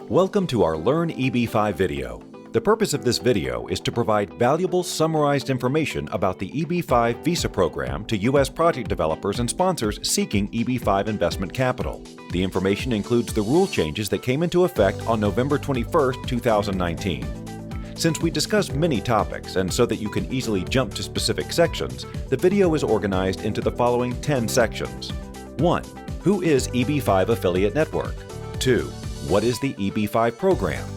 Welcome to our Learn EB-5 video. The purpose of this video is to provide valuable summarized information about the EB-5 visa program to U.S. project developers and sponsors seeking EB-5 investment capital. The information includes the rule changes that came into effect on November 21, 2019. Since we discuss many topics and so that you can easily jump to specific sections, the video is organized into the following 10 sections. 1. Who is EB-5 Affiliate Network? 2. What is the EB-5 program?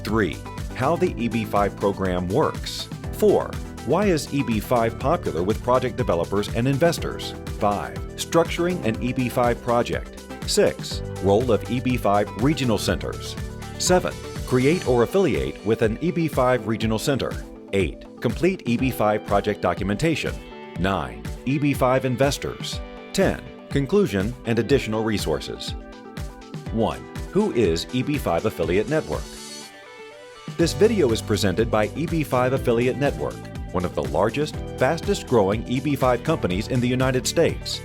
3. How the EB-5 program works. 4. Why is EB-5 popular with project developers and investors? 5. Structuring an EB-5 project. 6. Role of EB-5 regional centers. 7. Create or affiliate with an EB-5 regional center. 8. Complete EB-5 project documentation. 9. EB-5 investors. 10. Conclusion and additional resources. 1. Who is EB-5 Affiliate Network? This video is presented by EB-5 Affiliate Network, one of the largest, fastest-growing EB-5 companies in the United States.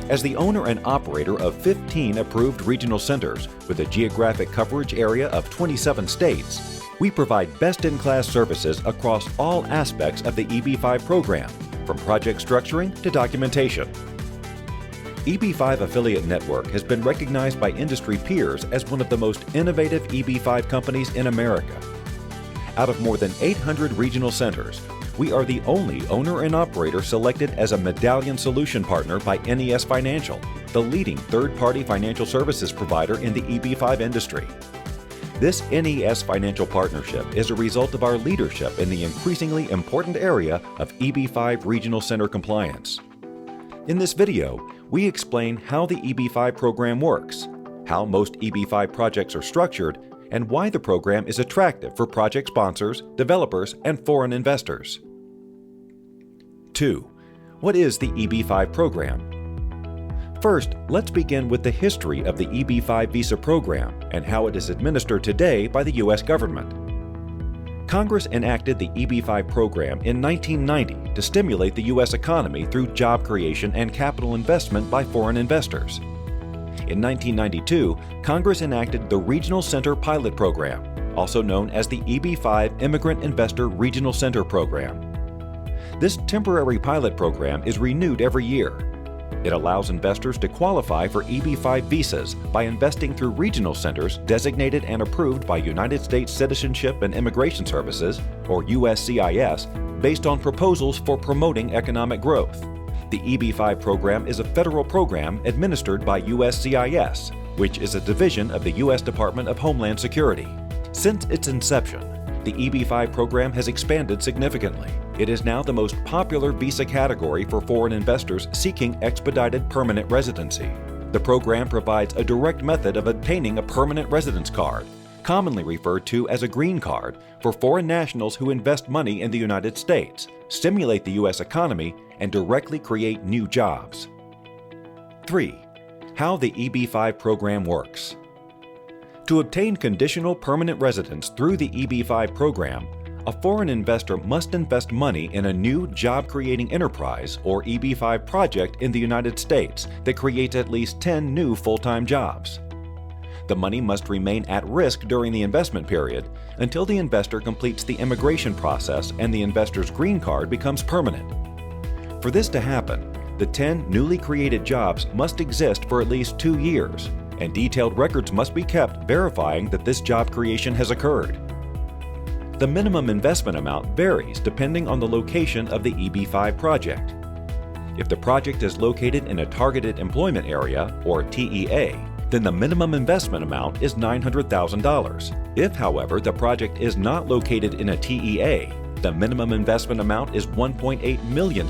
As the owner and operator of 15 approved regional centers with a geographic coverage area of 27 states, we provide best-in-class services across all aspects of the EB-5 program, from project structuring to documentation. EB-5 Affiliate Network has been recognized by industry peers as one of the most innovative EB-5 companies in America. Out of more than 800 regional centers, we are the only owner and operator selected as a Medallion Solution Partner by NES Financial, the leading third-party financial services provider in the EB-5 industry. This NES Financial Partnership is a result of our leadership in the increasingly important area of EB-5 regional center compliance. In this video, we explain how the EB-5 program works, how most EB-5 projects are structured, and why the program is attractive for project sponsors, developers, and foreign investors. 2. What is the EB-5 program? First, let's begin with the history of the EB-5 visa program and how it is administered today by the U.S. government. Congress enacted the EB-5 program in 1990 to stimulate the U.S. economy through job creation and capital investment by foreign investors. In 1992, Congress enacted the Regional Center Pilot Program, also known as the EB-5 Immigrant Investor Regional Center Program. This temporary pilot program is renewed every year. It allows investors to qualify for EB-5 visas by investing through regional centers designated and approved by United States Citizenship and Immigration Services, or USCIS, based on proposals for promoting economic growth. The EB-5 program is a federal program administered by USCIS, which is a division of the U.S. Department of Homeland Security. Since its inception, the EB-5 program has expanded significantly. It is now the most popular visa category for foreign investors seeking expedited permanent residency. The program provides a direct method of obtaining a permanent residence card, commonly referred to as a green card, for foreign nationals who invest money in the United States, stimulate the U.S. economy, and directly create new jobs. 3. How the EB-5 program works. To obtain conditional permanent residence through the EB-5 program, a foreign investor must invest money in a new job-creating enterprise or EB-5 project in the United States that creates at least 10 new full-time jobs. The money must remain at risk during the investment period until the investor completes the immigration process and the investor's green card becomes permanent. For this to happen, the 10 newly created jobs must exist for at least 2 years, and detailed records must be kept verifying that this job creation has occurred. The minimum investment amount varies depending on the location of the EB-5 project. If the project is located in a targeted employment area, or TEA, then the minimum investment amount is $900,000. If, however, the project is not located in a TEA, the minimum investment amount is $1.8 million.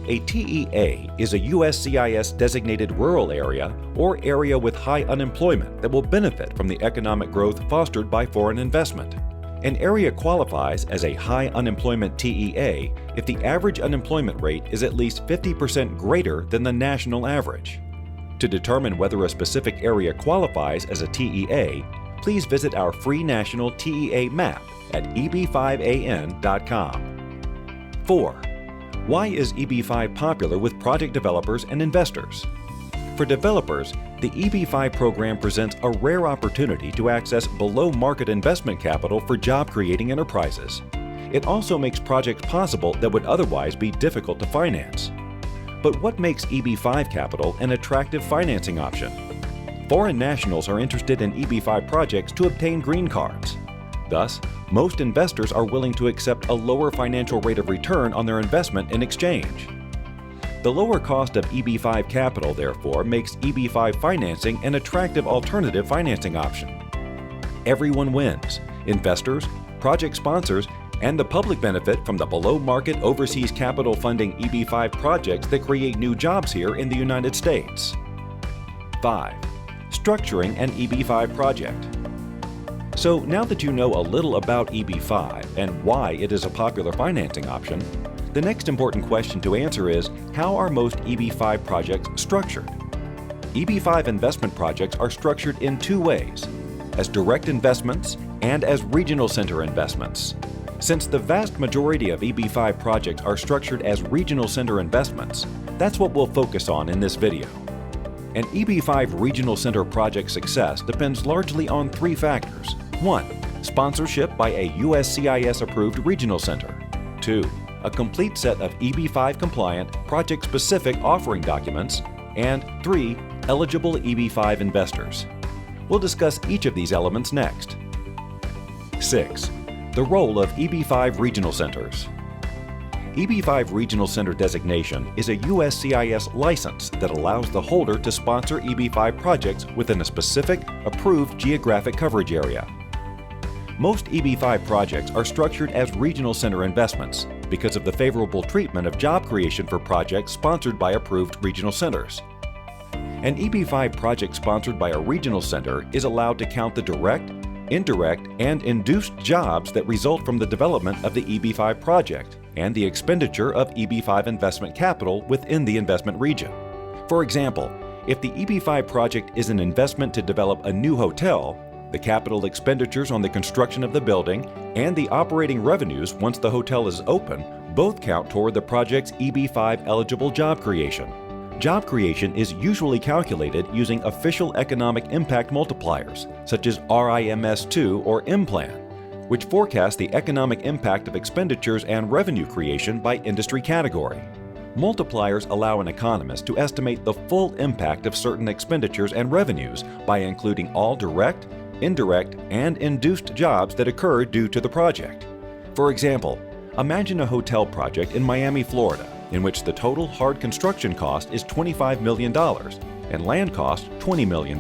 A TEA is a USCIS-designated rural area or area with high unemployment that will benefit from the economic growth fostered by foreign investment. An area qualifies as a high unemployment TEA if the average unemployment rate is at least 50% greater than the national average. To determine whether a specific area qualifies as a TEA, please visit our free national TEA map at eb5an.com. 4. Why is EB-5 popular with project developers and investors? For developers, the EB-5 program presents a rare opportunity to access below-market investment capital for job-creating enterprises. It also makes projects possible that would otherwise be difficult to finance. But what makes EB-5 capital an attractive financing option? Foreign nationals are interested in EB-5 projects to obtain green cards. Thus, most investors are willing to accept a lower financial rate of return on their investment in exchange. The lower cost of EB-5 capital, therefore, makes EB-5 financing an attractive alternative financing option. Everyone wins: investors, project sponsors, and the public benefit from the below-market overseas capital funding EB-5 projects that create new jobs here in the United States. 5. Structuring an EB-5 project. So now that you know a little about EB-5 and why it is a popular financing option, the next important question to answer is, how are most EB-5 projects structured? EB-5 investment projects are structured in two ways: as direct investments and as regional center investments. Since the vast majority of EB-5 projects are structured as regional center investments, that's what we'll focus on in this video. An EB-5 regional center project success depends largely on three factors. 1. Sponsorship by a USCIS-approved regional center. 2. A complete set of EB-5 compliant, project-specific offering documents. And 3. Eligible EB-5 investors. We'll discuss each of these elements next. 6. The role of EB-5 regional centers. EB-5 Regional Center designation is a USCIS license that allows the holder to sponsor EB-5 projects within a specific, approved geographic coverage area. Most EB-5 projects are structured as regional center investments because of the favorable treatment of job creation for projects sponsored by approved regional centers. An EB-5 project sponsored by a regional center is allowed to count the direct, indirect, and induced jobs that result from the development of the EB-5 project and the expenditure of EB-5 investment capital within the investment region. For example, if the EB-5 project is an investment to develop a new hotel, the capital expenditures on the construction of the building and the operating revenues once the hotel is open both count toward the project's EB-5 eligible job creation. Job creation is usually calculated using official economic impact multipliers, such as RIMS-2 or M-Plan, which forecast the economic impact of expenditures and revenue creation by industry category. Multipliers allow an economist to estimate the full impact of certain expenditures and revenues by including all direct, indirect, and induced jobs that occur due to the project. For example, imagine a hotel project in Miami, Florida, in which the total hard construction cost is $25 million and land cost $20 million.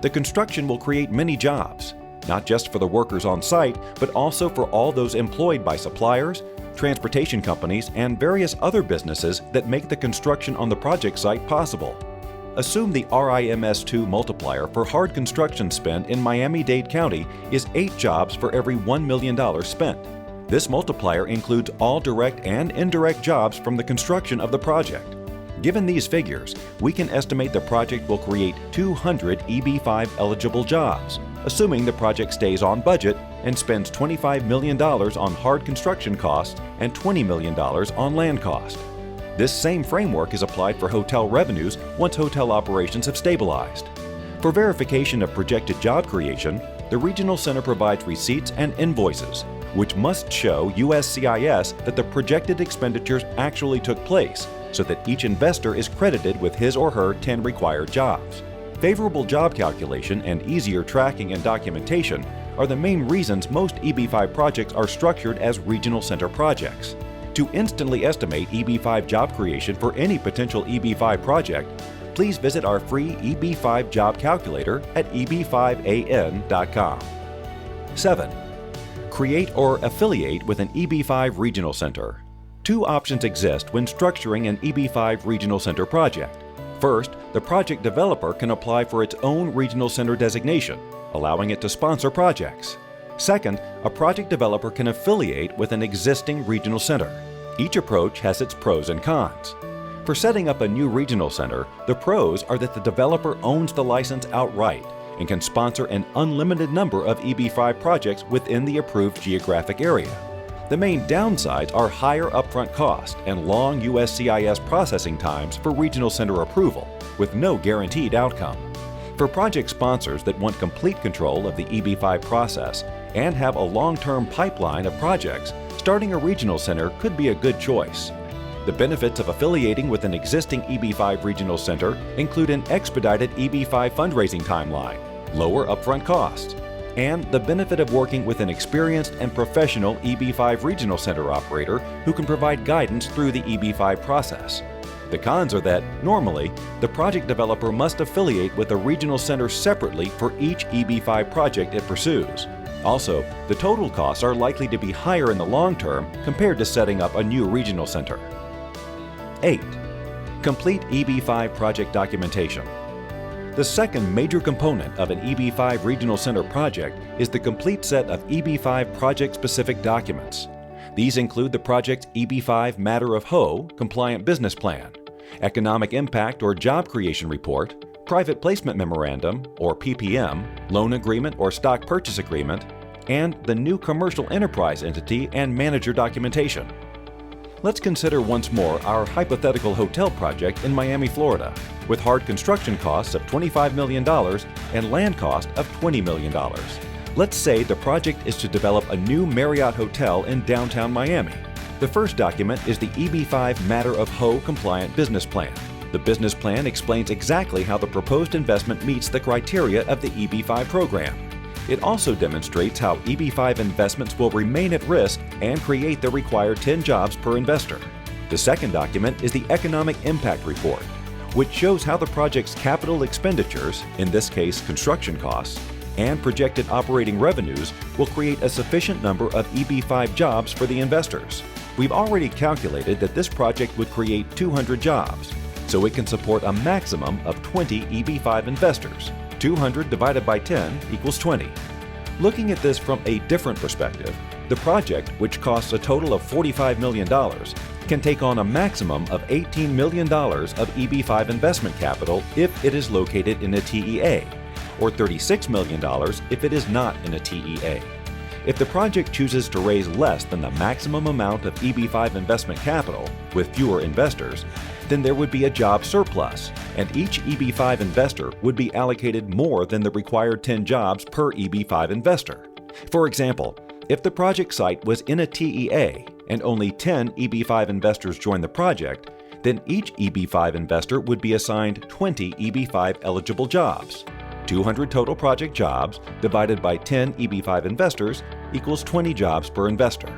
The construction will create many jobs, not just for the workers on site, but also for all those employed by suppliers, transportation companies, and various other businesses that make the construction on the project site possible. Assume the RIMS-2 multiplier for hard construction spend in Miami-Dade County is 8 jobs for every $1 million spent. This multiplier includes all direct and indirect jobs from the construction of the project. Given these figures, we can estimate the project will create 200 EB-5 eligible jobs, assuming the project stays on budget and spends $25 million on hard construction costs and $20 million on land cost. This same framework is applied for hotel revenues once hotel operations have stabilized. For verification of projected job creation, the Regional Center provides receipts and invoices, which must show USCIS that the projected expenditures actually took place, so that each investor is credited with his or her 10 required jobs. Favorable job calculation and easier tracking and documentation are the main reasons most EB-5 projects are structured as regional center projects. To instantly estimate EB-5 job creation for any potential EB-5 project, please visit our free EB-5 job calculator at eb5an.com. 7. Create or affiliate with an EB-5 regional center. Two options exist when structuring an EB-5 regional center project. First, the project developer can apply for its own regional center designation, allowing it to sponsor projects. Second, a project developer can affiliate with an existing regional center. Each approach has its pros and cons. For setting up a new regional center, the pros are that the developer owns the license outright and can sponsor an unlimited number of EB-5 projects within the approved geographic area. The main downsides are higher upfront cost and long USCIS processing times for regional center approval, with no guaranteed outcome. For project sponsors that want complete control of the EB-5 process and have a long-term pipeline of projects, starting a regional center could be a good choice. The benefits of affiliating with an existing EB-5 regional center include an expedited EB-5 fundraising timeline, lower upfront costs, and the benefit of working with an experienced and professional EB-5 regional center operator who can provide guidance through the EB-5 process. The cons are that, normally, the project developer must affiliate with a regional center separately for each EB-5 project it pursues. Also, the total costs are likely to be higher in the long term compared to setting up a new regional center. 8. Complete EB-5 project documentation. The second major component of an EB-5 regional center project is the complete set of EB-5 project-specific documents. These include the project's EB-5 Matter of Ho compliant business plan, economic impact or job creation report, private placement memorandum or PPM, loan agreement or stock purchase agreement, and the new commercial enterprise entity and manager documentation. Let's consider once more our hypothetical hotel project in Miami, Florida, with hard construction costs of $25 million and land cost of $20 million. Let's say the project is to develop a new Marriott hotel in downtown Miami. The first document is the EB-5 Matter of Ho compliant business plan. The business plan explains exactly how the proposed investment meets the criteria of the EB-5 program. It also demonstrates how EB-5 investments will remain at risk and create the required 10 jobs per investor. The second document is the Economic Impact Report, which shows how the project's capital expenditures, in this case construction costs, and projected operating revenues will create a sufficient number of EB-5 jobs for the investors. We've already calculated that this project would create 200 jobs, so it can support a maximum of 20 EB-5 investors. 200 divided by 10 equals 20. Looking at this from a different perspective, the project, which costs a total of $45 million, can take on a maximum of $18 million of EB-5 investment capital if it is located in a TEA, or $36 million if it is not in a TEA. If the project chooses to raise less than the maximum amount of EB-5 investment capital with fewer investors, then there would be a job surplus, and each EB-5 investor would be allocated more than the required 10 jobs per EB-5 investor. For example, if the project site was in a TEA and only 10 EB-5 investors joined the project, then each EB-5 investor would be assigned 20 EB-5 eligible jobs. 200 total project jobs divided by 10 EB-5 investors equals 20 jobs per investor.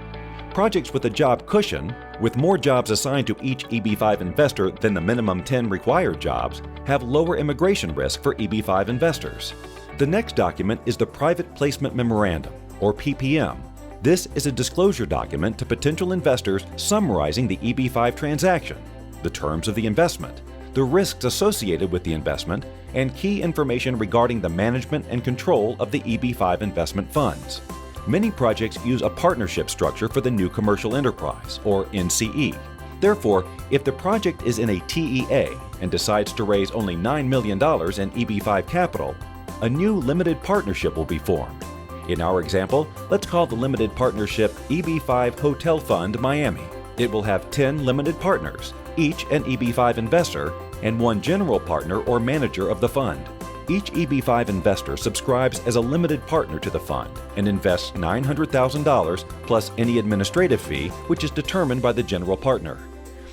Projects with a job cushion, with more jobs assigned to each EB-5 investor than the minimum 10 required jobs, have lower immigration risk for EB-5 investors. The next document is the Private Placement Memorandum, or PPM. This is a disclosure document to potential investors summarizing the EB-5 transaction, the terms of the investment, the risks associated with the investment, and key information regarding the management and control of the EB-5 investment funds. Many projects use a partnership structure for the new commercial enterprise, or NCE. Therefore, if the project is in a TEA and decides to raise only $9 million in EB-5 capital, a new limited partnership will be formed. In our example, let's call the limited partnership EB-5 Hotel Fund Miami. It will have 10 limited partners, each an EB-5 investor, and one general partner or manager of the fund. Each EB-5 investor subscribes as a limited partner to the fund and invests $900,000 plus any administrative fee, which is determined by the general partner.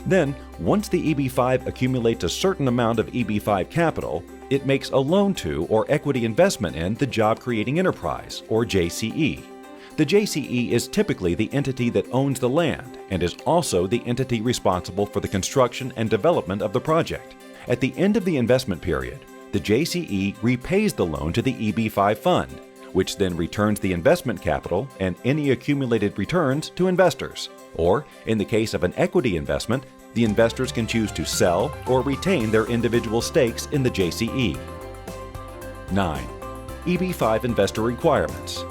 Then, once the EB-5 accumulates a certain amount of EB-5 capital, it makes a loan to or equity investment in the Job Creating Enterprise, or JCE. The JCE is typically the entity that owns the land and is also the entity responsible for the construction and development of the project. At the end of the investment period, the JCE repays the loan to the EB-5 fund, which then returns the investment capital and any accumulated returns to investors. Or, in the case of an equity investment, the investors can choose to sell or retain their individual stakes in the JCE. 9. EB-5 investor requirements.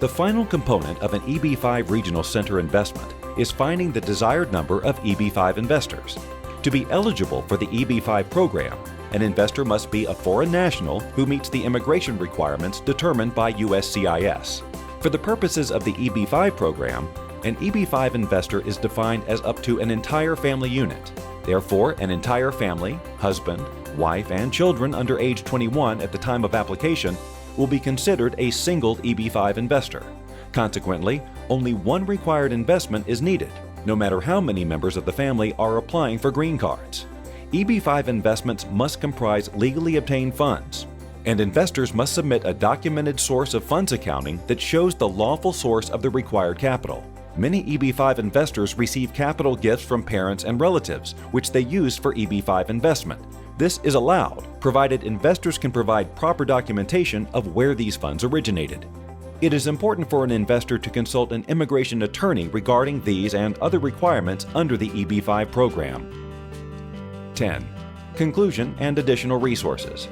The final component of an EB-5 regional center investment is finding the desired number of EB-5 investors. To be eligible for the EB-5 program, an investor must be a foreign national who meets the immigration requirements determined by USCIS. For the purposes of the EB-5 program, An EB-5 investor is defined as up to an entire family unit. Therefore, an entire family, husband, wife, and children under age 21 at the time of application will be considered a single EB-5 investor. Consequently, only one required investment is needed, no matter how many members of the family are applying for green cards. EB-5 investments must comprise legally obtained funds, and investors must submit a documented source of funds accounting that shows the lawful source of the required capital. Many EB-5 investors receive capital gifts from parents and relatives, which they use for EB-5 investment. This is allowed, provided investors can provide proper documentation of where these funds originated. It is important for an investor to consult an immigration attorney regarding these and other requirements under the EB-5 program. 10. Conclusion and additional resources.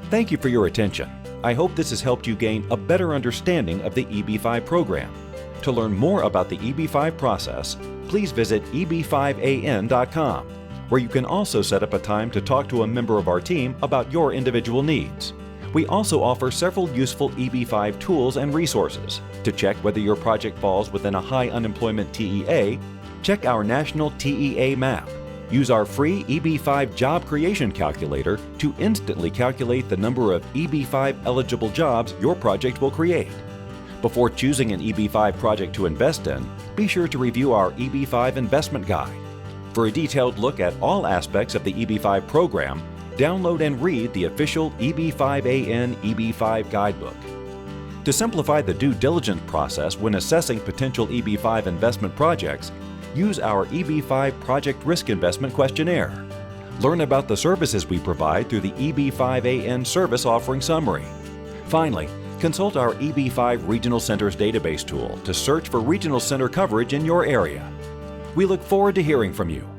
Thank you for your attention. I hope this has helped you gain a better understanding of the EB-5 program. To learn more about the EB-5 process, please visit eb5an.com, where you can also set up a time to talk to a member of our team about your individual needs. We also offer several useful EB-5 tools and resources. To check whether your project falls within a high unemployment TEA, check our national TEA map. Use our free EB-5 job creation calculator to instantly calculate the number of EB-5 eligible jobs your project will create. Before choosing an EB-5 project to invest in, be sure to review our EB-5 investment guide. For a detailed look at all aspects of the EB-5 program, download and read the official EB-5AN EB-5 guidebook. To simplify the due diligence process when assessing potential EB-5 investment projects, use our EB-5 Project Risk Investment Questionnaire. Learn about the services we provide through the EB-5AN Service Offering Summary. Finally, consult our EB-5 Regional Centers database tool to search for regional center coverage in your area. We look forward to hearing from you.